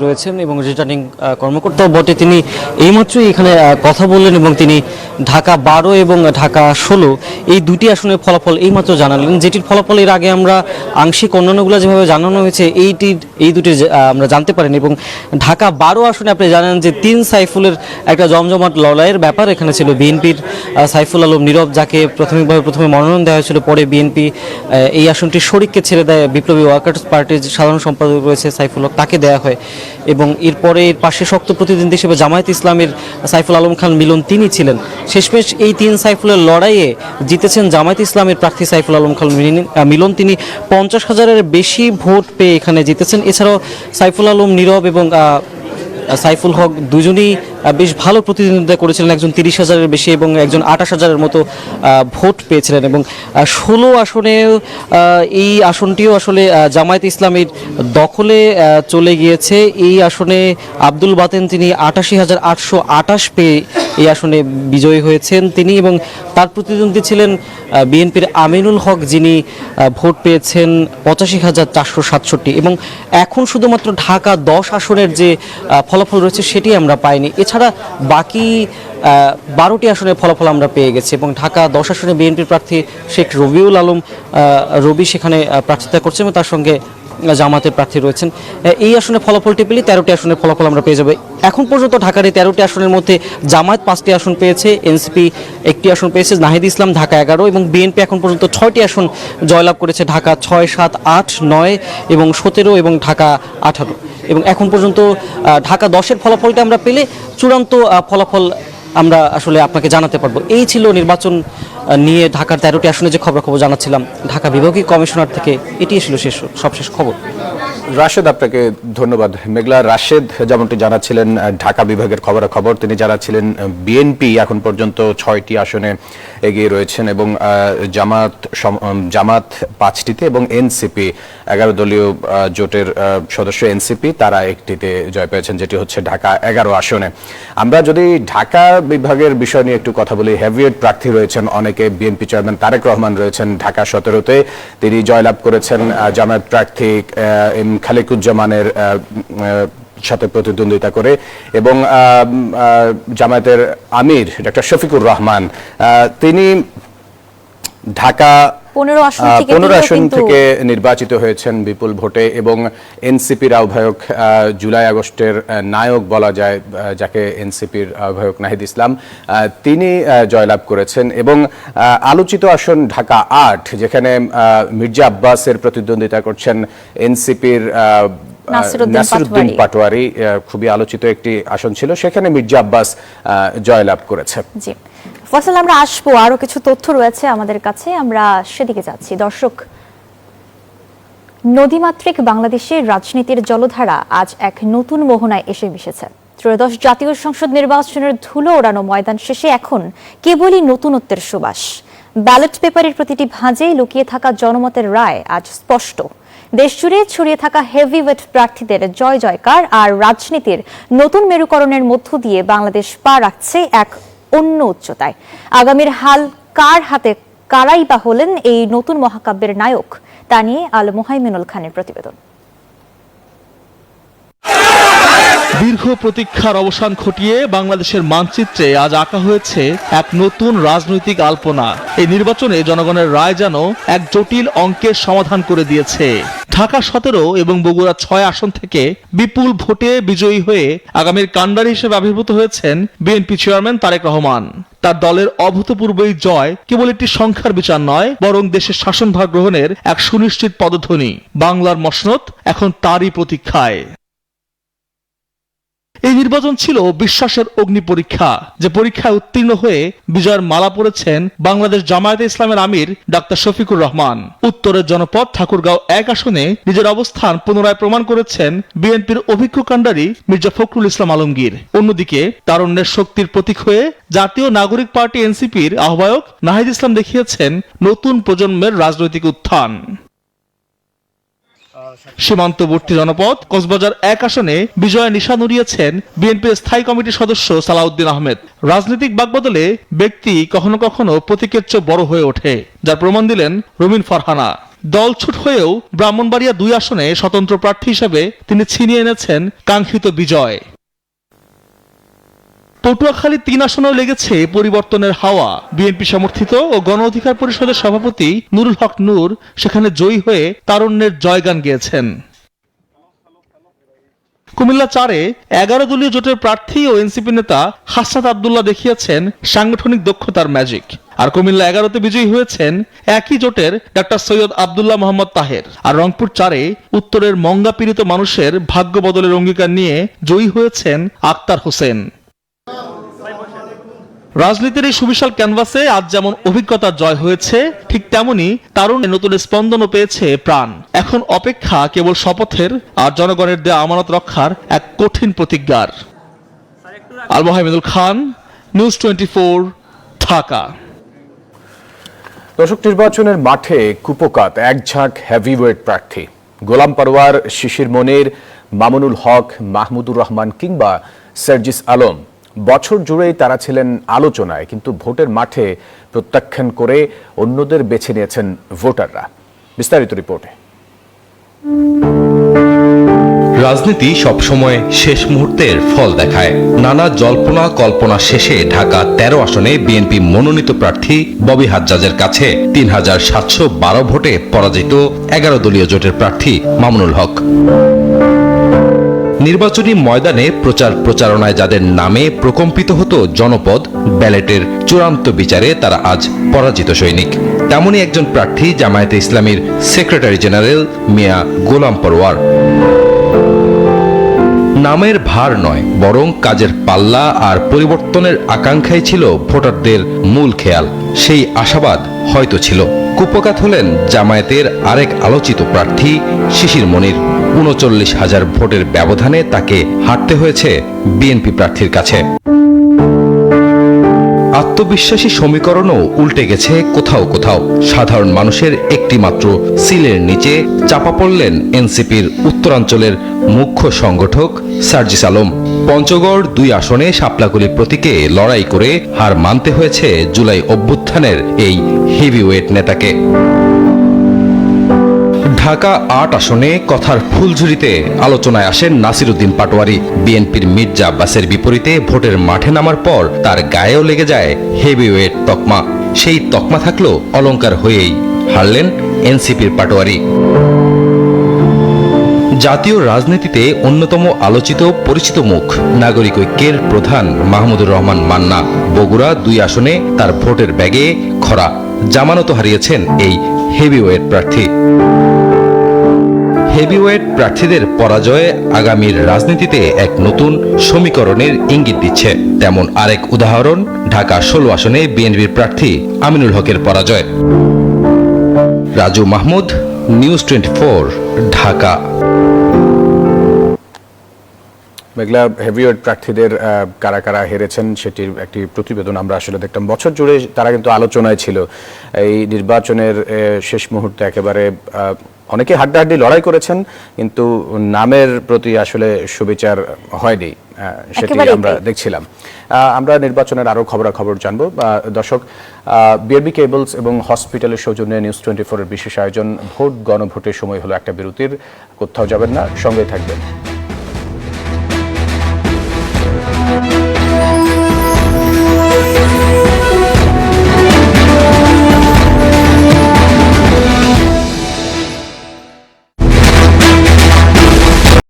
রয়েছেন এবং রিটার্নিং কর্মকর্তা বটে। তিনি এইমাত্রই এখানে কথা বললেন এবং তিনি ঢাকা 12 এবং ঢাকা 16 এই দুটি আসনের ফলাফল এইমাত্র জানালেন, যেটির ফলাফল এর আগে আমরা আংশিক অন্যান্যগুলো যেভাবে জানানো হয়েছে এই দুটি আমরা জানতে পারেন। এবং ঢাকা 12 আসনে আপনি জানেন যে 3 সাইফুলের একটা জমজমাট লড়াইয়ের ব্যাপার এখানে ছিল। বিএনপির সাইফুল আলম নীরব, যাকে প্রথমে মনোনয়ন দেওয়া হয়েছিল, পরে বিএনপি এই আসনটি শরিককে ছেড়ে দেয়। বিপ্লবী ওয়ার্কার্স পার্টির সাধারণ সম্পাদক রয়েছে সাইফুল হক, তাকে দেওয়া হয়। এবং এরপরে এর পাশে শক্ত প্রতিদ্বন্দ্বী হিসেবে জামায়াত ইসলামের সাইফুল আলম খান মিলন তিনি ছিলেন। শেষমেশ এই 3 সাইফুলের লড়াইয়ে জিতেছেন জামায়াত ইসলামের প্রার্থী সাইফুল আলম খান মিলন। তিনি 50,000-এর বেশি ভোট পেয়ে এখানে জিতেছেন। এছাড়াও সাইফুল আলম নীরব এবং সাইফুল হক দুজনেই বেশ ভালো প্রতিদ্বন্দ্বিতা করেছিলেন। একজন 30,000-এর বেশি এবং একজন 28,000-এর মতো ভোট পেয়েছিলেন। এবং 16 আসনেও এই আসনটিও আসলে জামায়াত ইসলামের দখলে চলে গিয়েছে। এই আসনে আব্দুল বাতেন তিনি 88,828 পেয়ে এই আসনে বিজয়ী হয়েছেন তিনি, এবং তার প্রতিদ্বন্দ্বী ছিলেন বিএনপির আমিনুল হক, যিনি ভোট পেয়েছেন 85,467। এবং এখন শুধুমাত্র ঢাকা 10 আসনের যে ফলাফল রয়েছে সেটি আমরা পাইনি। এছাড়া বাকি 12টি আসনের ফলাফল আমরা পেয়ে গেছি। এবং ঢাকা 10 আসনে বিএনপির প্রার্থী শেখ রবিউল আলম রবি সেখানে প্রার্থিতা করছেন এবং তার সঙ্গে জামাতের প্রার্থী রয়েছেন। এই আসনের ফলাফলটি পেলে 13টি আসনের ফলাফল আমরা পেয়ে যাবো। এখন পর্যন্ত ঢাকার এই 13টি আসনের মধ্যে জামায়াত 5টি আসন পেয়েছে, এনসিপি 1টি আসন পেয়েছে, নাহিদ ইসলাম ঢাকা 11 এবং বিএনপি এখন পর্যন্ত 6টি আসন জয়লাভ করেছে, ঢাকা 6, 7, 8, 9 এবং 17 এবং ঢাকা 18। এবং এখন পর্যন্ত ঢাকা 10-এর ফলাফলটা আমরা পেলে চূড়ান্ত ফলাফল আমরা আসলে আপনাকে জানাতে পারবো। এই ছিল নির্বাচন নিয়ে ঢাকার 13টি আসনে যে খবর জানাচ্ছিলাম ঢাকা বিভাগীয় কমিশনার থেকে। এটি ছিল সবশেষ খবর। রাশেদ, আপনাকে ধন্যবাদ। মেঘলা রাশেদ যেমনটি জানাচ্ছিলেন ঢাকা বিভাগের খবর তিনি জানাচ্ছিলেন বিএনপি এখন পর্যন্ত 6টি আসনে এগিয়ে রয়েছেন এবং জামাত 5টিতে এবং এনসিপি 11 দলীয় জোটের সদস্য এনসিপি তারা 1টিতে জয় পেয়েছেন, যেটি হচ্ছে ঢাকা 11 আসনে। আমরা যদি ঢাকা বিভাগের বিষয় নিয়ে একটু কথা বলি, হেভিওয়েট প্রার্থী রয়েছেন অনেকে। বিএনপি চেয়ারম্যান তারেক রহমান রয়েছেন ঢাকা 17-তে, তিনি জয়লাভ করেছেন জামায়াত প্রার্থী খালিকুজ্জামানের সাথে প্রতিদ্বন্দ্বিতা করে। এবং জামায়াতের আমির ডক্টর শফিকুর রহমান তিনি ঢাকা 15 আসন থেকে নির্বাচিত হয়েছেন বিপুল ভোটে। এবং এনসিপির আহ্বায়ক, জুলাই আগস্টের নায়ক বলা যায় যাকে, এনসিপির আহ্বায়ক নাহিদ ইসলাম, তিনি জয়লাভ করেছেন। এবং আলোচিত আসন ঢাকা 8, যেখানে মির্জা আব্বাসের প্রতিদ্বন্দ্বিতা করছেন এনসিপির নাসিরউদ্দিন পাটোয়ারি, খুবই আলোচিত একটি আসন ছিল, সেখানে মির্জা আব্বাস জয়লাভ করেছে। জি ফসল, আমরা আসবো, আরো কিছু তথ্য রয়েছে আমাদের কাছে, আমরা সেদিকে যাচ্ছি। দর্শক, নদীমাতৃক বাংলাদেশের রাজনীতির জলধারা আজ এক নতুন মোহনায় এসে মিশেছে। ত্রয়োদশ জাতীয় সংসদ নির্বাচনের ধুলো ওড়ানো ময়দান শেষে এখন কেবলই নতুনত্বের সুবাস। ব্যালট পেপারের প্রতিটি ভাঁজেই লুকিয়ে থাকা জনমতের রায় আজ স্পষ্ট। দেশজুড়ে ছড়িয়ে থাকা হেভিওয়েট প্রার্থীদের জয় জয়কার আর রাজনীতির নতুন মেরুকরণের মধ্য দিয়ে বাংলাদেশ পা রাখছে এক অন্য উচ্চতায়। আগামীর হাল কার হাতে, কারাই বা হলেন এই নতুন মহাকাব্যের নায়ক, তা নিয়ে আল মোহাইমিনুল খানের প্রতিবেদন। দীর্ঘ প্রতীক্ষার অবসান ঘটিয়ে বাংলাদেশের মানচিত্রে আজ আঁকা হয়েছে এক নতুন রাজনৈতিক আলপনা। এই নির্বাচনে জনগণের রায় যেন এক জটিল অঙ্কের সমাধান করে দিয়েছে। ঢাকা 17 এবং বগুড়া 6 আসন থেকে বিপুল ভোটে বিজয়ী হয়ে আগামীর কাণ্ডারি হিসেবে আবির্ভূত হয়েছেন বিএনপি চেয়ারম্যান তারেক রহমান। তার দলের অভূতপূর্ব এই জয় কেবল একটি সংখ্যার বিচার নয়, বরং দেশের শাসনভার গ্রহণের এক সুনিশ্চিত পদধ্বনি। বাংলার মসনদ এখন তারই প্রতীক্ষায়। এই নির্বাচন ছিল বিশ্বাসের অগ্নি পরীক্ষা, যে পরীক্ষায় উত্তীর্ণ হয়ে বিজয়ের মালা পরেছেন বাংলাদেশ জামায়াতে ইসলামের আমির ডাক্তার শফিকুর রহমান। উত্তরের জনপদ ঠাকুরগাঁও 1 আসনে নিজের অবস্থান পুনরায় প্রমাণ করেছেন বিএনপির অভিজ্ঞ কাণ্ডারি মির্জা ফখরুল ইসলাম আলমগীর। অন্যদিকে তারুণ্যের শক্তির প্রতীক হয়ে জাতীয় নাগরিক পার্টি এনসিপির আহ্বায়ক নাহিদ ইসলাম দেখিয়েছেন নতুন প্রজন্মের রাজনৈতিক উত্থান। সীমান্তবর্তী জনপদ কক্সবাজার 1 আসনে বিজয়ের নিশান উড়িয়েছেন বিএনপির স্থায়ী কমিটির সদস্য সালাউদ্দিন আহমেদ। রাজনৈতিক বাকবদলে ব্যক্তি কখনো কখনো প্রতীকের চেয়ে বড় হয়ে ওঠে, যার প্রমাণ দিলেন রুমিন ফারহানা। দলছুট হয়েও ব্রাহ্মণবাড়িয়া 2 আসনে স্বতন্ত্র প্রার্থী হিসেবে তিনি ছিনিয়ে এনেছেন কাঙ্ক্ষিত বিজয়। পটুয়াখালী 3 আসনেও লেগেছে পরিবর্তনের হাওয়া। বিএনপি সমর্থিত ও গণ অধিকার পরিষদের সভাপতি নুরুল হক নূর সেখানে জয়ী হয়ে তারুণ্যের জয়গান গেয়েছেন। কুমিল্লা 4-এ 11 দলীয় জোটের প্রার্থী ও এনসিপি নেতা হাসনাত আব্দুল্লাহ দেখিয়েছেন সাংগঠনিক দক্ষতার ম্যাজিক। আর কুমিল্লা 11-তে বিজয়ী হয়েছেন একই জোটের ডাক্তার সৈয়দ আব্দুল্লাহ মোহাম্মদ তাহের। আর রংপুর 4-এ উত্তরের মঙ্গা পীড়িত মানুষের ভাগ্য বদলের অঙ্গীকার নিয়ে জয়ী হয়েছেন আক্তার হোসেন। রাজনীতির এই সুবিশাল ক্যানভাসে আজ যেমন অভিজ্ঞতার জয় হয়েছে, ঠিক তেমনি তারুণ্যের নতুন স্পন্দনও পেয়েছে প্রাণ। এখন অপেক্ষা কেবল শপথের আর জনগণের দেয়া আমানত রক্ষার এক কঠিন প্রতিজ্ঞার। আল মোহাম্মদুল খান, নিউজ 24, ঢাকা। দর্শক, নির্বাচনের মাঠে কুপোকাত এক ঝাঁক হেভিওয়েট প্রার্থী গোলাম পরওয়ার, শিশির মনির, মামুনুল হক, মাহমুদুর রহমান কিংবা সার্জিস আলম বছর জুড়েই তারা ছিলেন আলোচনায়, কিন্তু ভোটের মাঠে প্রত্যাখ্যান করে অন্যদের বেছে নিয়েছেন ভোটাররা। বিস্তারিত রিপোর্টে। রাজনীতি সবসময় শেষ মুহূর্তের ফল দেখায়। নানা জল্পনা কল্পনা শেষে ঢাকা 13 আসনে বিএনপি মনোনীত প্রার্থী ববি হাজ্জাজের কাছে 3712 ভোটে পরাজিত 11 দলীয় জোটের প্রার্থী মামুনুল হক। নির্বাচনী ময়দানে প্রচারণায় যাদের নামে প্রকম্পিত হতো জনপদ, ব্যালটের চূড়ান্ত বিচারে তারা আজ পরাজিত সৈনিক। তেমনই একজন প্রার্থী জামায়াতে ইসলামীর সেক্রেটারি জেনারেল মিয়া গোলাম পরওয়ার। নামের ভার নয়, বরং কাজের পাল্লা আর পরিবর্তনের আকাঙ্ক্ষাই ছিল ভোটারদের মূল খেয়াল। সেই আশাবাদ হয়তো ছিল। কুপোকাত হলেন জামায়াতের আরেক আলোচিত প্রার্থী শিশির মনির। 39,000 ভোটের ব্যবধানে তাকে হারতে হয়েছে বিএনপি প্রার্থীর কাছে। আত্মবিশ্বাসী সমীকরণও উল্টে গেছে কোথাও কোথাও। সাধারণ মানুষের একটি মাত্র সিলের নিচে চাপা পড়লেন এনসিপির উত্তরাঞ্চলের মুখ্য সংগঠক সার্জিস আলম। পঞ্চগড় 2 আসনে শাপলাকলি প্রতীকে লড়াই করে হার মানতে হয়েছে জুলাই অভ্যুত্থানের এই হেভিওয়েট নেতাকে। ঢাকা 8 আসনে কথার ফুলঝুরিতে আলোচনায় আসেন নাসিরউদ্দিন পাটোয়ারি। বিএনপির মির্জা আব্বাসের বিপরীতে ভোটের মাঠে নামার পর তার গায়েও লেগে যায় হেভিওয়েট তকমা। সেই তকমা থাকলো অলংকার হয়েই হারলেন এনসিপির পাটোয়ারি। জাতীয় রাজনীতিতে অন্যতম আলোচিত পরিচিত মুখ নাগরিক ঐক্যের প্রধান মাহমুদুর রহমান মান্না বগুড়া 2 আসনে তার ভোটের ব্যাগে খরা জামানত হারিয়েছেন এই হেভিওয়েট প্রার্থী। হেভিওয়েট প্রার্থীদের পরাজয়ে আগামীর রাজনীতিতে এক নতুন সমীকরণের ইঙ্গিত দিচ্ছে। তেমন আরেক উদাহরণ ঢাকা 16 আসনে বিএনপির প্রার্থী আমিনুল হকের পরাজয়। রাজু মাহমুদ, নিউজ 24, ঢাকা। মেঘলা হেভিওয়েট প্রার্থীদের কারা কারা হেরেছেন সেটির একটি প্রতিবেদন আমরা আসলে দেখলাম। বছর জুড়ে তারা কিন্তু আলোচনায় ছিল। এই নির্বাচনের শেষ মুহূর্তে একেবারে অনেকে হাড্ডাহাড্ডি লড়াই করেছেন, কিন্তু নামের প্রতি আসলে সুবিচার হয়নি, সেটি আমরা দেখছিলাম। আমরা নির্বাচনের আরো খবরাখবর জানবো। দর্শক, বিআরবি কেবলস এবং হসপিটালের সৌজন্যে নিউজ 24 এর বিশেষ আয়োজন ভোট গণভোটের সময় হলো একটা বিরতির। কোথাও যাবেন না, সঙ্গে থাকবেন।